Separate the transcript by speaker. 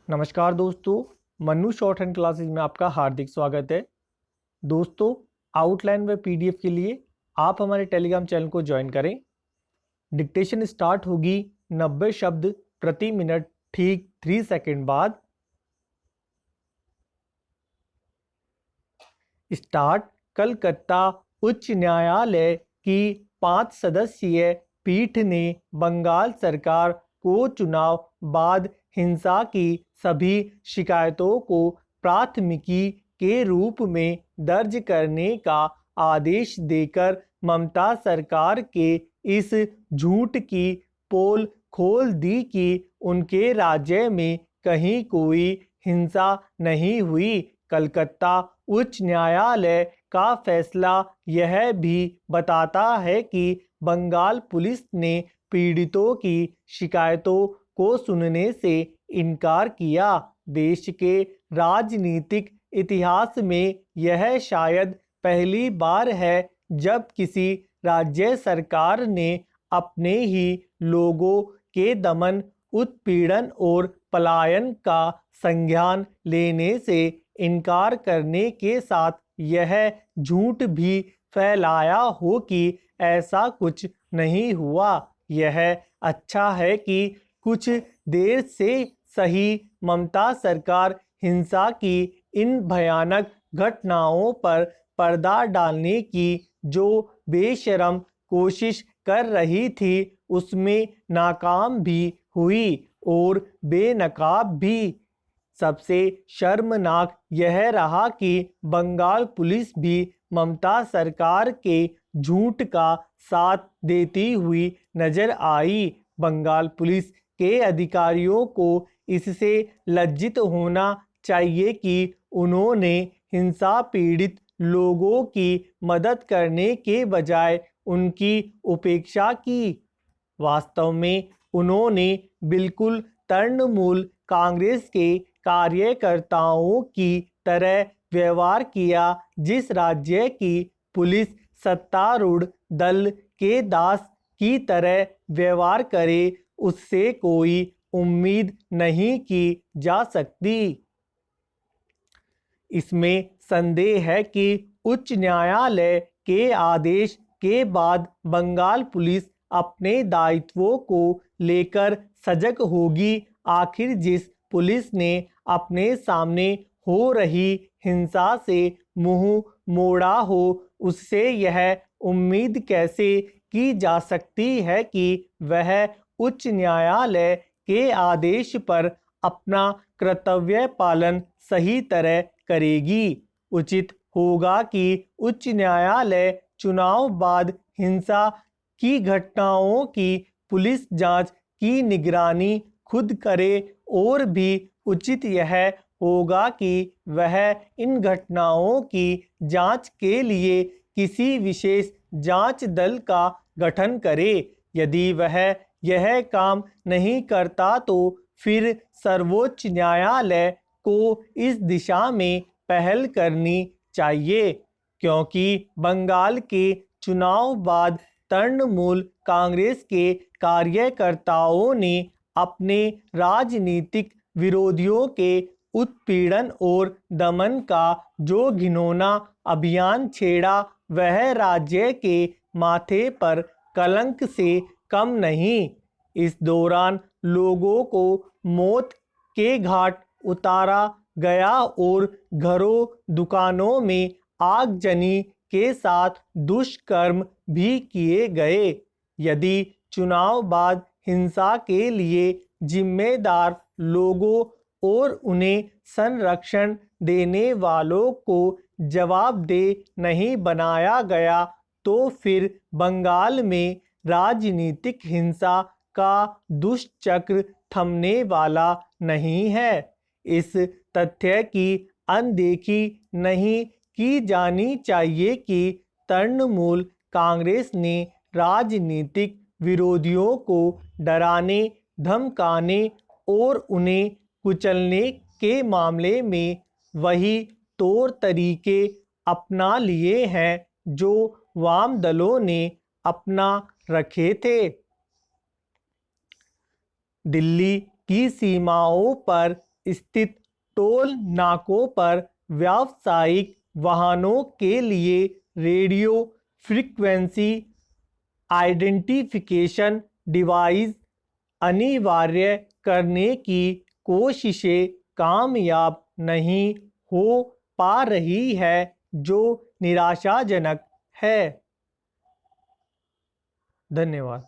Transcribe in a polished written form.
Speaker 1: नमस्कार दोस्तों, Mannu short hand classes में आपका हार्दिक स्वागत है। दोस्तों, आउटलाइन व पीडीएफ के लिए आप हमारे टेलीग्राम चैनल को ज्वाइन करें। डिक्टेशन स्टार्ट होगी 90 शब्द प्रति मिनट ठीक 3 सेकंड बाद। स्टार्ट। कलकत्ता उच्च न्यायालय की 5 सदस्यीय पीठ ने बंगाल सरकार को चुनाव बाद हिंसा की सभी शिकायतों को प्राथमिकी के रूप में दर्ज करने का आदेश देकर ममता सरकार के इस झूठ की पोल खोल दी कि उनके राज्य में कहीं कोई हिंसा नहीं हुई। कलकत्ता उच्च न्यायालय का फैसला यह भी बताता है कि बंगाल पुलिस ने पीड़ितों की शिकायतों को सुनने से इनकार किया। देश के राजनीतिक इतिहास में यह शायद पहली बार है जब किसी राज्य सरकार ने अपने ही लोगों के दमन, उत्पीड़न और पलायन का संज्ञान लेने से इनकार करने के साथ यह झूठ भी फैलाया हो कि ऐसा कुछ नहीं हुआ। यह अच्छा है कि कुछ देर से सही ममता सरकार हिंसा की इन भयानक घटनाओं पर पर्दा डालने की जो बेशरम कोशिश कर रही थी उसमें नाकाम भी हुई और बेनकाब भी। सबसे शर्मनाक यह रहा कि बंगाल पुलिस भी ममता सरकार के झूठ का साथ देती हुई नजर आई। बंगाल पुलिस के अधिकारियों को इससे लज्जित होना चाहिए कि उन्होंने हिंसा पीड़ित लोगों की मदद करने के बजाय उनकी उपेक्षा की। वास्तव में उन्होंने बिल्कुल तृणमूल कांग्रेस के कार्यकर्ताओं की तरह व्यवहार किया, जिस राज्य की पुलिस सत्तारूढ़ दल के दास की तरह व्यवहार करे उससे कोई उम्मीद नहीं की जा सकती। इसमें संदेह है कि उच्च न्यायालय के आदेश के बाद बंगाल पुलिस अपने दायित्वों को लेकर सजग होगी। आखिर जिस पुलिस ने अपने सामने हो रही हिंसा से मुंह मोड़ा हो उससे यह उम्मीद कैसे की जा सकती है कि वह उच्च न्यायालय के आदेश पर अपना कर्तव्य पालन सही तरह करेगी। उचित होगा कि उच्च न्यायालय चुनाव बाद हिंसा की घटनाओं की पुलिस जांच की निगरानी खुद करे और भी उचित यह होगा कि वह इन घटनाओं की जांच के लिए किसी विशेष जांच दल का गठन करे। यदि वह यह काम नहीं करता तो फिर सर्वोच्च न्यायालय को इस दिशा में पहल करनी चाहिए, क्योंकि बंगाल के चुनाव बाद तृणमूल कांग्रेस के कार्यकर्ताओं ने अपने राजनीतिक विरोधियों के उत्पीड़न और दमन का जो घिनौना अभियान छेड़ा वह राज्य के माथे पर कलंक से कम नहीं। इस दौरान लोगों को मौत के घाट उतारा गया और घरों दुकानों में आगजनी के साथ दुष्कर्म भी किए गए। यदि चुनाव बाद हिंसा के लिए जिम्मेदार लोगों और उन्हें संरक्षण देने वालों को जवाबदेह नहीं बनाया गया तो फिर बंगाल में राजनीतिक हिंसा का दुष्चक्र थमने वाला नहीं है। इस तथ्य की अनदेखी नहीं की जानी चाहिए कि तृणमूल कांग्रेस ने राजनीतिक विरोधियों को डराने, धमकाने और उन्हें कुचलने के मामले में वही तौर तरीके अपना लिए हैं जो वाम दलों ने अपना रखे थे। दिल्ली की सीमाओं पर स्थित टोल नाकों पर व्यावसायिक वाहनों के लिए रेडियो फ्रीक्वेंसी आइडेंटिफिकेशन डिवाइस अनिवार्य करने की कोशिशें कामयाब नहीं हो पा रही है, जो निराशाजनक है। धन्यवाद।